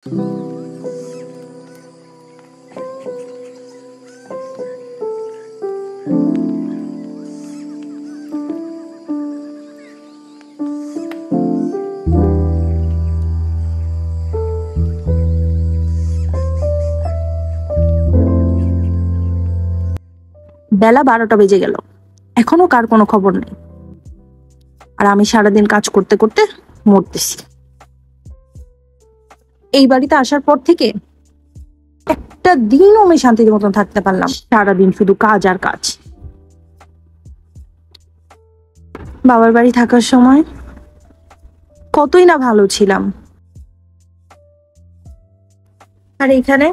বেলা 12টা বেজে গেল, এখনো কার কোনো খবর নেই। আর আমি সারাদিন কাজ করতে করতে মরতেছি। এই বাড়িতে আসার পর থেকে একটা দিনও আমি শান্তির মতন থাকতে পারলাম। সারাদিন শুধু কাজ আর কাজ। বাবার বাড়ি থাকার সময় কতই না ভালো ছিলাম, আর এখানে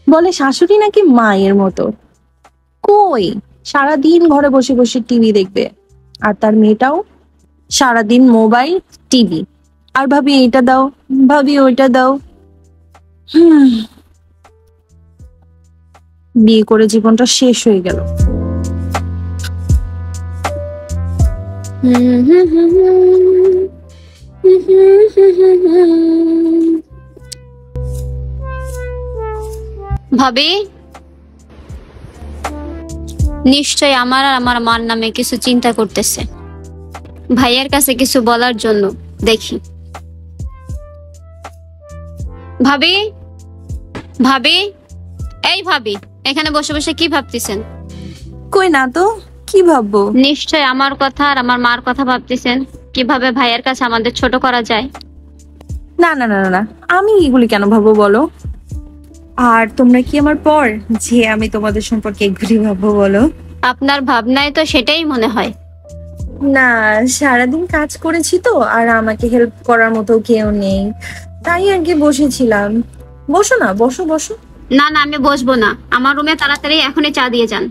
বলে শাশুড়ি নাকি মায়ের মতো। কই, সারাদিন ঘরে বসে বসে টিভি দেখবে, আর তার মেয়েটাও সারাদিন মোবাইল টিভি। আর ভাবি এটা দাও, ভাবি ওইটা দাও। বিয়ে করে জীবনটা শেষ হয়ে গেল। ভাবি, নিশ্চয় আমার আর আমার মার নামে কিছু চিন্তা করতেছে, ভাইয়ের কাছে কিছু বলার জন্য। দেখি। ভাবি, ভাবি, এই ভাবি, এখানে বসে বসে কি ভাবতেছেন? কই না তো, কি ভাববো? নিশ্চয় আমার কথা আর আমার মার কথা ভাবতেছেন, কিভাবে ভাইয়ের কাছে আমাদের ছোট করা যায়। না না না না, আমি এগুলি কেন ভাববো বলো? আর তোমরা কি আমার পর যে আমি তোমাদের সম্পর্কে এগুলি ভাববো বলো? আপনার ভাবনায় তো সেটাই মনে হয়। না, সারাদিন কাজ করেছি তো, আর আমাকে হেল্প করার মতো কেউ নেই, তাই আর কি বসেছিলাম। বসো না, বসো বসো। না না, আমি বসবো না। আমার রুমে তাড়াতাড়ি এখনই চা দিয়ে যান।